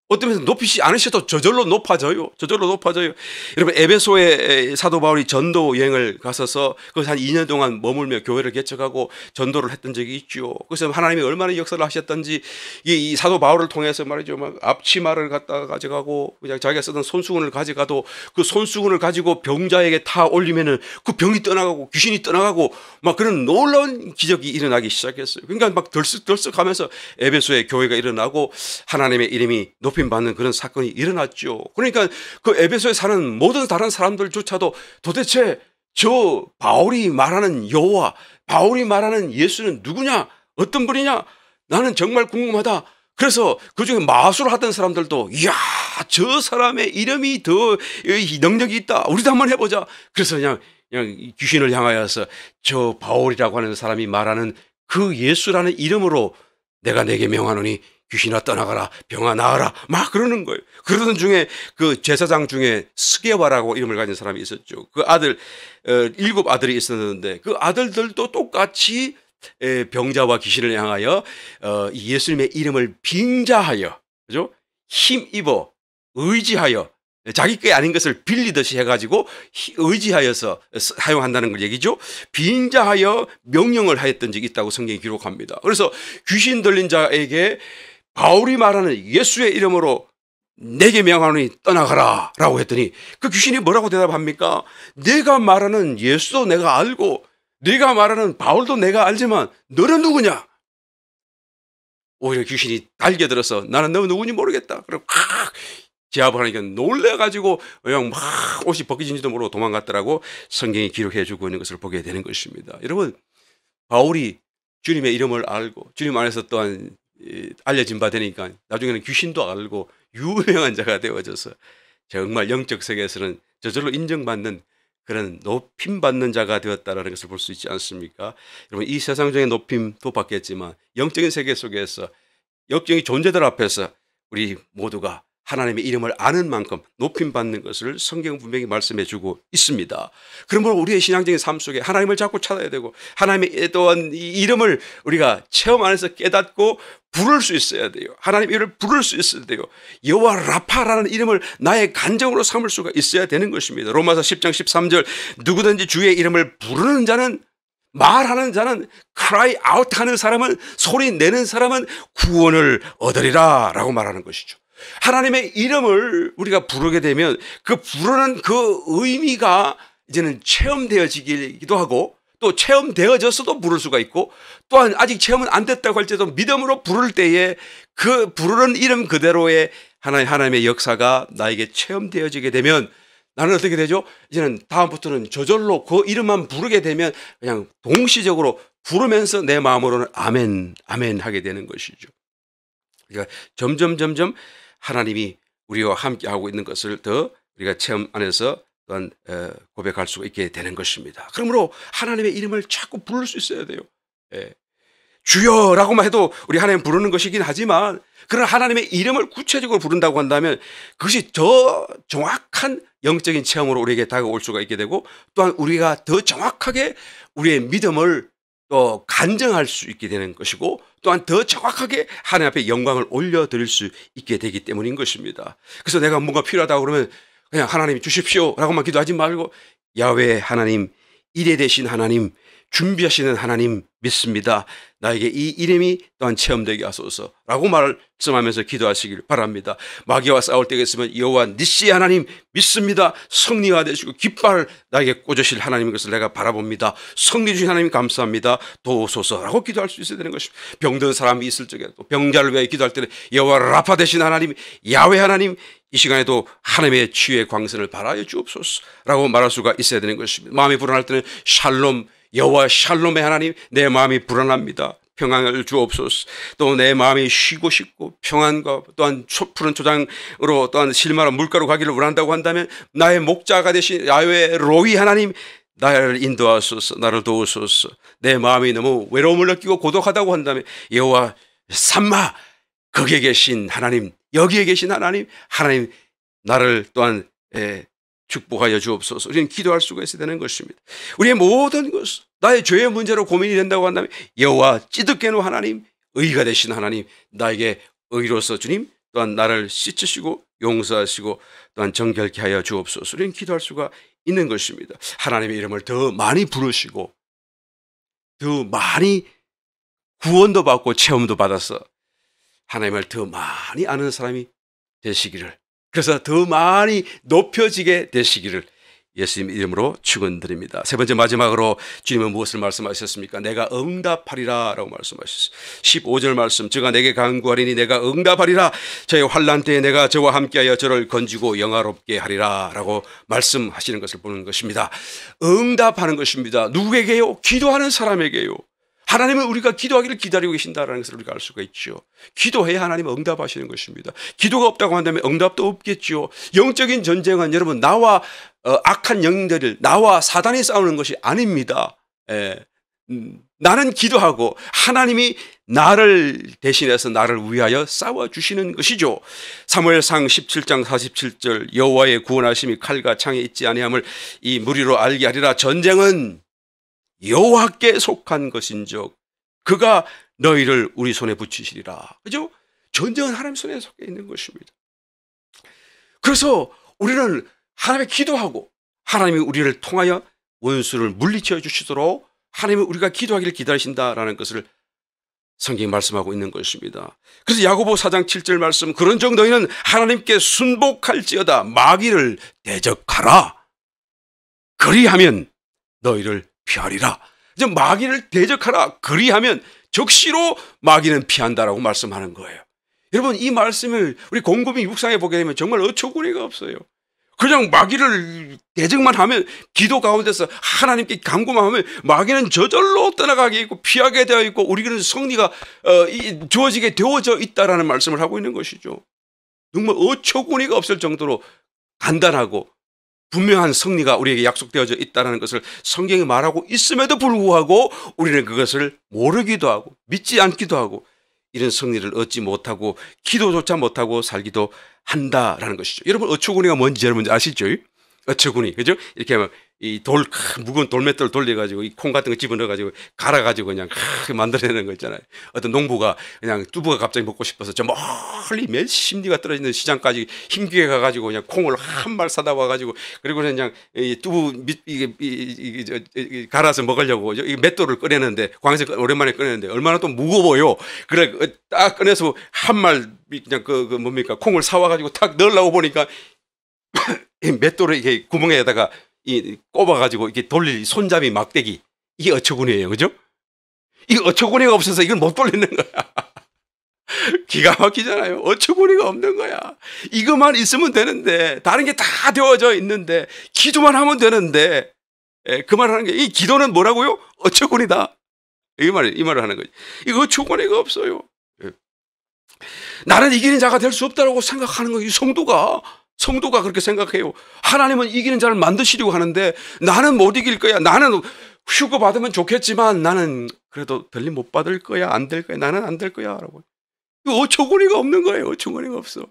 어떤 면에서 높이지 않으셔도 저절로 높아져요. 저절로 높아져요. 여러분, 에베소에 사도 바울이 전도 여행을 가서서 거기서 한 2년 동안 머물며 교회를 개척하고 전도를 했던 적이 있죠. 그래서 하나님이 얼마나 역사를 하셨던지 이 사도 바울을 통해서 말이죠. 막 앞치마를 갖다가 가져가고 그냥 자기가 쓰던 손수건을 가져가도 그 손수건을 가지고 병자에게 타 올리면은 그 병이 떠나가고 귀신이 떠나가고 막 그런 놀라운 기적이 일어나기 시작했어요. 그러니까 막 덜썩덜썩하면서 에베소의 교회가 일어나고 하나님의 이름이 높임 받는 그런 사건이 일어났죠. 그러니까 그 에베소에 사는 모든 다른 사람들조차도 도대체 저 바울이 말하는 여호와, 바울이 말하는 예수는 누구냐? 어떤 분이냐? 나는 정말 궁금하다. 그래서 그중에 마술을 하던 사람들도 이야, 저 사람의 이름이 더 능력이 있다. 우리도 한번 해보자. 그래서 그냥 귀신을 향하여서 저 바울이라고 하는 사람이 말하는 그 예수라는 이름으로 내가 내게 명하노니 귀신아 떠나가라, 병아 나아라, 막 그러는 거예요. 그러던 중에 그 제사장 중에 스게와라고 이름을 가진 사람이 있었죠. 그 아들 7 아들이 있었는데 그 아들들도 똑같이 병자와 귀신을 향하여 예수님의 이름을 빙자하여, 그죠? 힘입어 의지하여 자기 게 아닌 것을 빌리듯이 해가지고 의지하여서 사용한다는 걸 얘기죠. 빙자하여 명령을 하였던 적이 있다고 성경이 기록합니다. 그래서 귀신 들린 자에게 바울이 말하는 예수의 이름으로 내게 명하노니 떠나가라 라고 했더니 그 귀신이 뭐라고 대답합니까? 내가 말하는 예수도 내가 알고 네가 말하는 바울도 내가 알지만 너는 누구냐? 오히려 귀신이 달겨들어서 나는 너 누구니 모르겠다. 그리고 제압을 하니까 놀래가지고 그냥 막 옷이 벗겨진지도 모르고 도망갔더라고 성경이 기록해주고 있는 것을 보게 되는 것입니다. 여러분, 바울이 주님의 이름을 알고 주님 안에서 또한 알려진 바 되니까 나중에는 귀신도 알고 유명한 자가 되어져서 정말 영적 세계에서는 저절로 인정받는 그런 높임받는 자가 되었다는 것을 볼 수 있지 않습니까? 여러분, 이 세상적인 높임도 받겠지만 영적인 세계 속에서 영적인 존재들 앞에서 우리 모두가 하나님의 이름을 아는 만큼 높임받는 것을 성경은 분명히 말씀해 주고 있습니다. 그러므로 우리의 신앙적인 삶 속에 하나님을 자꾸 찾아야 되고 하나님의 또한 이 이름을 우리가 체험 안에서 깨닫고 부를 수 있어야 돼요. 하나님 이름을 부를 수 있어야 돼요. 여호와 라파라는 이름을 나의 간정으로 삼을 수가 있어야 되는 것입니다. 로마서 10장 13절 누구든지 주의 이름을 부르는 자는 말하는 자는 cry out 하는 사람은 소리 내는 사람은 구원을 얻으리라 라고 말하는 것이죠. 하나님의 이름을 우리가 부르게 되면 그 부르는 그 의미가 이제는 체험되어지기도 하고 또 체험되어졌어도 부를 수가 있고 또한 아직 체험은 안 됐다고 할지라도 믿음으로 부를 때에 그 부르는 이름 그대로의 하나님의 역사가 나에게 체험되어지게 되면 나는 어떻게 되죠? 이제는 다음부터는 저절로 그 이름만 부르게 되면 그냥 동시적으로 부르면서 내 마음으로는 아멘, 아멘 하게 되는 것이죠. 그러니까 점점 하나님이 우리와 함께하고 있는 것을 더 우리가 체험 안에서 또한 고백할 수 있게 되는 것입니다. 그러므로 하나님의 이름을 자꾸 부를 수 있어야 돼요. 주여라고만 해도 우리 하나님 부르는 것이긴 하지만 그런 하나님의 이름을 구체적으로 부른다고 한다면 그것이 더 정확한 영적인 체험으로 우리에게 다가올 수가 있게 되고 또한 우리가 더 정확하게 우리의 믿음을 또 간증할 수 있게 되는 것이고 또한 더 정확하게 하나님 앞에 영광을 올려드릴 수 있게 되기 때문인 것입니다. 그래서 내가 뭔가 필요하다고 그러면 그냥 하나님 주십시오 라고만 기도하지 말고 야훼 하나님, 이레 되신 하나님, 준비하시는 하나님 믿습니다. 나에게 이 이름이 또한 체험되게 하소서라고 말씀하면서 기도하시길 바랍니다. 마귀와 싸울 때가 있으면 여호와 니시 하나님 믿습니다. 승리가 되시고 깃발 나에게 꽂으실 하나님인 것을 내가 바라봅니다. 승리 주신 하나님 감사합니다. 도우소서라고 기도할 수 있어야 되는 것입니다. 병든 사람이 있을 적에 또 병자를 위해 기도할 때는 여호와 라파 되신 하나님, 야훼 하나님 이 시간에도 하나님의 치유의 광선을 발하여 주옵소서라고 말할 수가 있어야 되는 것입니다. 마음이 불안할 때는 샬롬 여호와 샬롬의 하나님 내 마음이 불안합니다. 평안을 주옵소서. 또 내 마음이 쉬고 싶고 평안과 또한 푸른 초장으로 또한 실마라 물가로 가기를 원한다고 한다면 나의 목자가 되신 야훼 로이 하나님 나를 인도하소서. 나를 도우소서. 내 마음이 너무 외로움을 느끼고 고독하다고 한다면 여호와 삼마 거기에 계신 하나님 여기에 계신 하나님 나를 또한 축복하여 주옵소서. 우리는 기도할 수가 있어야 되는 것입니다. 우리의 모든 것 나의 죄의 문제로 고민이 된다고 한다면 여호와 찌득게노 하나님 의가 되신 하나님 나에게 의로서 주님 또한 나를 씻으시고 용서하시고 또한 정결케 하여 주옵소서. 우리는 기도할 수가 있는 것입니다. 하나님의 이름을 더 많이 부르시고 더 많이 구원도 받고 체험도 받아서 하나님을 더 많이 아는 사람이 되시기를, 그래서 더 많이 높여지게 되시기를 예수님 이름으로 축원드립니다. 세 번째 마지막으로 주님은 무엇을 말씀하셨습니까? 내가 응답하리라 라고 말씀하셨어요. 15절 말씀, 저가 내게 간구하리니 내가 응답하리라. 저의 환난 때에 내가 저와 함께하여 저를 건지고 영화롭게 하리라 라고 말씀하시는 것을 보는 것입니다. 응답하는 것입니다. 누구에게요? 기도하는 사람에게요. 하나님은 우리가 기도하기를 기다리고 계신다는 것을 우리가 알 수가 있죠. 기도해야 하나님은 응답하시는 것입니다. 기도가 없다고 한다면 응답도 없겠죠. 영적인 전쟁은 여러분 나와 악한 영들을, 나와 사단이 싸우는 것이 아닙니다. 나는 기도하고 하나님이 나를 대신해서 나를 위하여 싸워주시는 것이죠. 사무엘상 17장 47절, 여호와의 구원하심이 칼과 창에 있지 아니함을 이 무리로 알게 하리라. 전쟁은 여호와께 속한 것인즉 그가 너희를 우리 손에 붙이시리라. 그죠? 전쟁은 하나님 손에 속해 있는 것입니다. 그래서 우리는 하나님께 기도하고 하나님이 우리를 통하여 원수를 물리쳐 주시도록 하나님은 우리가 기도하기를 기다리신다라는 것을 성경이 말씀하고 있는 것입니다. 그래서 야고보 4장 7절 말씀, 그런즉 너희는 하나님께 순복할지어다 마귀를 대적하라. 그리하면 너희를 피하리라. 이제 마귀를 대적하라. 그리하면 적시로 마귀는 피한다라고 말씀하는 거예요. 여러분, 이 말씀을 우리 곰곰이 묵상해 보게 되면 정말 어처구니가 없어요. 그냥 마귀를 대적만 하면, 기도 가운데서 하나님께 간구만 하면 마귀는 저절로 떠나가게 있고 피하게 되어 있고 우리는 승리가 주어지게 되어져 있다라는 말씀을 하고 있는 것이죠. 정말 어처구니가 없을 정도로 간단하고 분명한 승리가 우리에게 약속되어져 있다는 것을 성경이 말하고 있음에도 불구하고 우리는 그것을 모르기도 하고 믿지 않기도 하고 이런 승리를 얻지 못하고 기도조차 못하고 살기도 한다라는 것이죠. 여러분, 어처구니가 뭔지 여러분 아시죠? 어처구니, 그죠? 이렇게 하면 이 무거운 돌맷돌 돌려가지고 이 콩 같은 거 집어넣어가지고 갈아가지고 그냥 만들어내는 거 있잖아요. 어떤 농부가 그냥 두부가 갑자기 먹고 싶어서 저 멀리 몇십 리가 떨어지는 시장까지 힘기게 가가지고 그냥 콩을 한 말 사다 와가지고 그리고 그냥 이 두부 갈아서 먹으려고 이 맷돌을 꺼내는데, 광에서 오랜만에 꺼내는데 얼마나 또 무거워요. 그래 딱 꺼내서 한 말 그냥 뭡니까 콩을 사와가지고 탁 넣으려고 보니까 이 맷돌을 이렇게 구멍에다가 꼽아가지고 이렇게 돌릴 손잡이 막대기, 이게 어처구니예요. 그죠? 이게 어처구니가 없어서 이걸 못 돌리는 거야. 기가 막히잖아요. 어처구니가 없는 거야. 이것만 있으면 되는데, 다른 게 다 되어져 있는데, 기도만 하면 되는데, 그 말 하는 게, 이 기도는 뭐라고요? 어처구니다. 이 말을 하는 거지. 이거 어처구니가 없어요. 나는 이기는 자가 될 수 없다고 생각하는 거예요. 이 성도가 그렇게 생각해요. 하나님은 이기는 자를 만드시려고 하는데 나는 못 이길 거야. 나는 휴거 받으면 좋겠지만 나는 그래도 들림 못 받을 거야. 안 될 거야. 나는 안 될 거야. 라고. 이거 어처구니가 없는 거예요. 어처구니가 없어.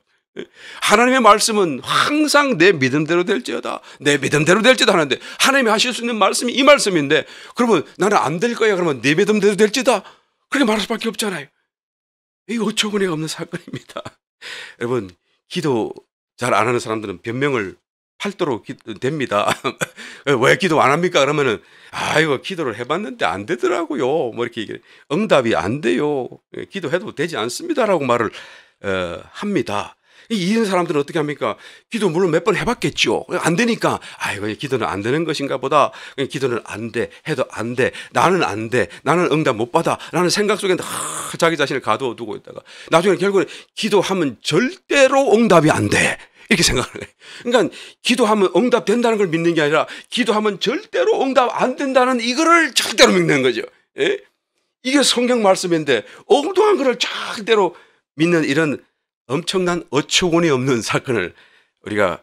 하나님의 말씀은 항상 내 믿음대로 될지어다. 내 믿음대로 될지어다 하는데, 하나님이 하실 수 있는 말씀이 이 말씀인데, 그러면 나는 안 될 거야. 그러면 내 믿음대로 될지다. 그렇게 말할 수밖에 없잖아요. 이거 어처구니가 없는 사건입니다. 여러분, 기도 잘 안 하는 사람들은 변명을 팔도록 됩니다. 왜 기도 안 합니까? 그러면은, 이거 기도를 해봤는데 안 되더라고요. 뭐 이렇게 얘기해. 응답이 안 돼요. 기도해도 되지 않습니다라고 말을 합니다. 이런 사람들은 어떻게 합니까? 기도 물론 몇 번 해봤겠죠. 안 되니까, 이거 기도는 안 되는 것인가 보다. 기도는 안 돼. 해도 안 돼. 나는 안 돼. 나는 응답 못 받아. 라는 생각 속에 자기 자신을 가두어 두고 있다가 나중에 결국은 기도하면 절대로 응답이 안 돼. 이렇게 생각을 해요. 그러니까 기도하면 응답 된다는 걸 믿는 게 아니라 기도하면 절대로 응답 안 된다는 이거를 절대로 믿는 거죠. 예? 이게 성경 말씀인데 엉뚱한 거를 절대로 믿는 이런 엄청난 어처구니 없는 사건을 우리가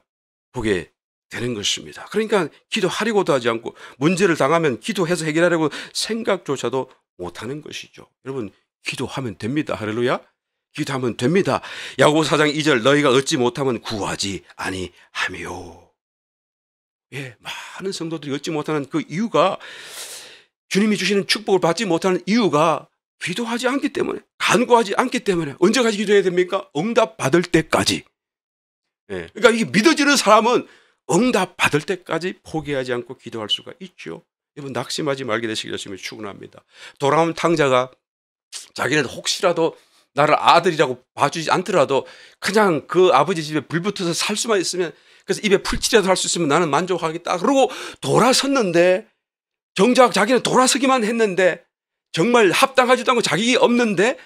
보게 되는 것입니다. 그러니까 기도하려고도 하지 않고 문제를 당하면 기도해서 해결하려고 생각조차도 못하는 것이죠. 여러분, 기도하면 됩니다. 할렐루야. 기도하면 됩니다. 야고보 4장 2절, 너희가 얻지 못하면 구하지 아니하며. 많은 성도들이 얻지 못하는 그 이유가, 주님이 주시는 축복을 받지 못하는 이유가 기도하지 않기 때문에, 간구하지 않기 때문에 언제까지 기도해야 됩니까? 응답 받을 때까지. 예. 그러니까 이게 믿어지는 사람은 응답 받을 때까지 포기하지 않고 기도할 수가 있죠. 여러분 낙심하지 말게 되시길 열심히 축원합니다. 돌아온 탕자가 자기는 혹시라도 나를 아들이라고 봐주지 않더라도 그냥 그 아버지 집에 불 붙어서 살 수만 있으면, 그래서 입에 풀칠이라도 할 수 있으면 나는 만족하겠다. 그러고 돌아섰는데, 정작 자기는 돌아서기만 했는데 정말 합당하지도 않고 자격이 없는데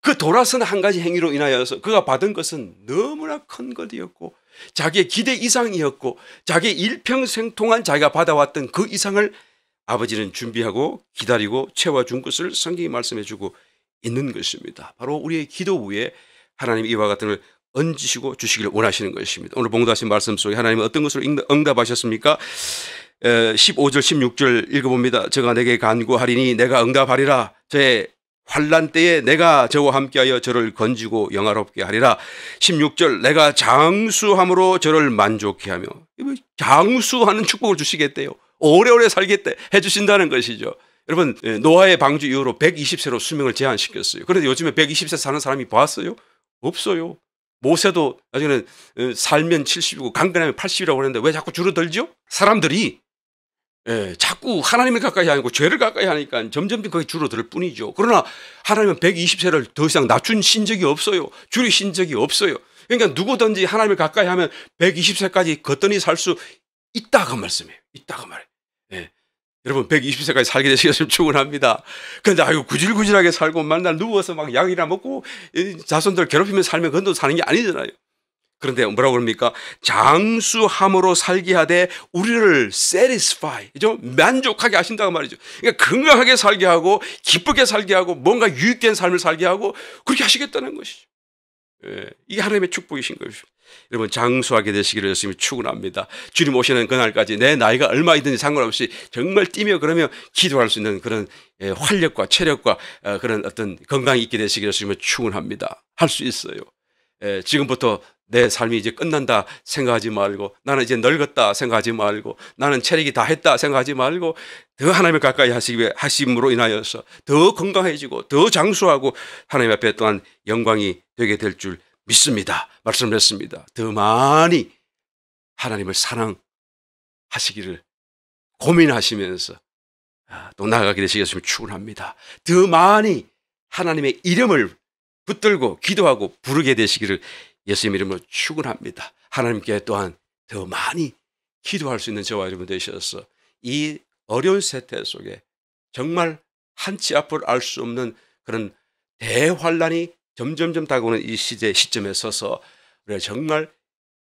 그 돌아선 한 가지 행위로 인하여서 그가 받은 것은 너무나 큰 것이었고 자기의 기대 이상이었고 자기의 일평생 동안 자기가 받아왔던 그 이상을 아버지는 준비하고 기다리고 채워준 것을 성경이 말씀해 주고 있는 것입니다. 바로 우리의 기도 위에 하나님 이와 같은 걸 얹으시고 주시기를 원하시는 것입니다. 오늘 봉독하신 말씀 속에 하나님은 어떤 것으로 응답하셨습니까? 15절 16절 읽어봅니다. 저가 내게 간구하리니 내가 응답하리라. 저의 환난 때에 내가 저와 함께하여 저를 건지고 영화롭게 하리라. 16절 내가 장수함으로 저를 만족케 하며, 장수하는 축복을 주시겠대요. 오래오래 살겠대 해주신다는 것이죠. 여러분 노아의 방주 이후로 120세로 수명을 제한시켰어요. 그런데 요즘에 120세 사는 사람이 봤어요? 없어요. 모세도 나중에는 살면 70이고 강건하면 80이라고 그랬는데 왜 자꾸 줄어들죠? 사람들이 자꾸 하나님을 가까이 하고 죄를 가까이 하니까 점점 거기 줄어들 뿐이죠. 그러나 하나님은 120세를 더 이상 낮춘 적이 없어요. 줄이신 적이 없어요. 그러니까 누구든지 하나님을 가까이 하면 120세까지 거뜬히 살 수 있다고 말씀해요. 있다고 말해요. 여러분 120세까지 살게 되시길 축원합니다. 그런데 아이고 구질구질하게 살고 맨날 누워서 막 약이나 먹고 자손들 괴롭히면서 살면 그건 사는 게 아니잖아요. 그런데 뭐라고 그럽니까? 장수함으로 살게 하되 우리를 satisfy, 그죠? 만족하게 하신다고 말이죠. 그러니까 건강하게 살게 하고 기쁘게 살게 하고 뭔가 유익된 삶을 살게 하고 그렇게 하시겠다는 것이죠. 이게 하나님의 축복이신 것입니다. 여러분 장수하게 되시기를 열심히 축원합니다. 주님 오시는 그날까지 내 나이가 얼마이든지 상관없이 정말 뛰며 그러며 기도할 수 있는 그런 활력과 체력과 그런 어떤 건강이 있게 되시기를 열심히 축원합니다. 할 수 있어요. 지금부터 내 삶이 이제 끝난다 생각하지 말고, 나는 이제 늙었다 생각하지 말고, 나는 체력이 다 했다 생각하지 말고 더 하나님을 가까이 하심으로 인하여서 더 건강해지고 더 장수하고 하나님 앞에 또한 영광이 되게 될 줄 믿습니다. 말씀드렸습니다. 더 많이 하나님을 사랑하시기를 고민하시면서 또 나아가게 되시겠으면 축원합니다. 더 많이 하나님의 이름을 붙들고 기도하고 부르게 되시기를 예수님 이름으로 축원합니다. 하나님께 또한 더 많이 기도할 수 있는 저와 여러분 되셔서 이 어려운 세태 속에 정말 한치 앞을 알 수 없는 그런 대환란이 점점점 다가오는 이 시점에 서서 우리가 정말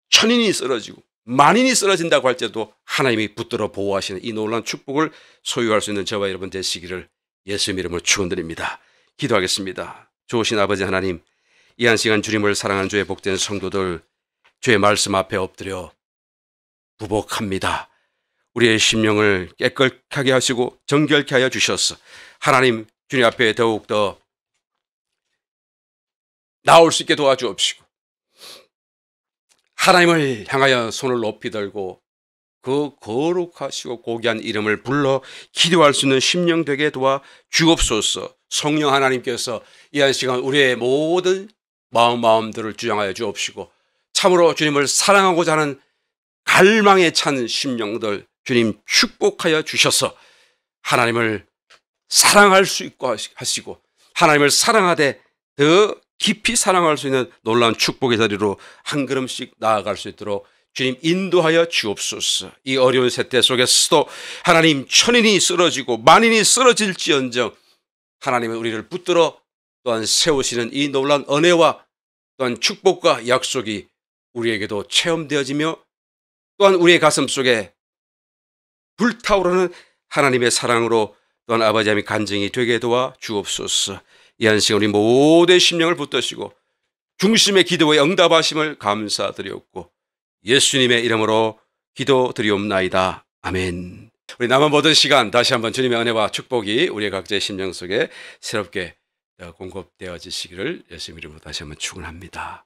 천인이 쓰러지고 만인이 쓰러진다고 할지라도 하나님이 붙들어 보호하시는 이 놀라운 축복을 소유할 수 있는 저와 여러분 되시기를 예수님 이름으로 축원드립니다. 기도하겠습니다. 좋으신 아버지 하나님, 이 한 시간 주님을 사랑하는 주의 복된 성도들 주의 말씀 앞에 엎드려 부복합니다. 우리의 심령을 깨끗하게 하시고 정결케 하여 주셔서 하나님 주님 앞에 더욱더 나올 수 있게 도와주옵시고 하나님을 향하여 손을 높이 들고 그 거룩하시고 고귀한 이름을 불러 기도할 수 있는 심령 되게 도와 주옵소서. 성령 하나님께서 이 한 시간 우리의 모든 마음들을 주장하여 주옵시고 참으로 주님을 사랑하고자 하는 갈망에 찬 심령들 주님 축복하여 주셔서 하나님을 사랑할 수 있고 하시고 하나님을 사랑하되 더 깊이 사랑할 수 있는 놀라운 축복의 자리로 한 걸음씩 나아갈 수 있도록 주님 인도하여 주옵소서. 이 어려운 세대 속에서도 하나님 천인이 쓰러지고 만인이 쓰러질지언정 하나님은 우리를 붙들어 또한 세우시는 이 놀라운 은혜와 또한 축복과 약속이 우리에게도 체험되어지며 또한 우리의 가슴 속에 불타오르는 하나님의 사랑으로 또한 아버지 하나님의 간증이 되게 도와 주옵소서. 이 한 시간 우리 모든 심령을 붙드시고 중심의 기도에 응답하심을 감사드렸고 예수님의 이름으로 기도드리옵나이다. 아멘. 우리 남은 모든 시간 다시 한번 주님의 은혜와 축복이 우리의 각자의 심령 속에 새롭게 공급되어지시기를 예수님 이름으로 다시 한번 축원합니다.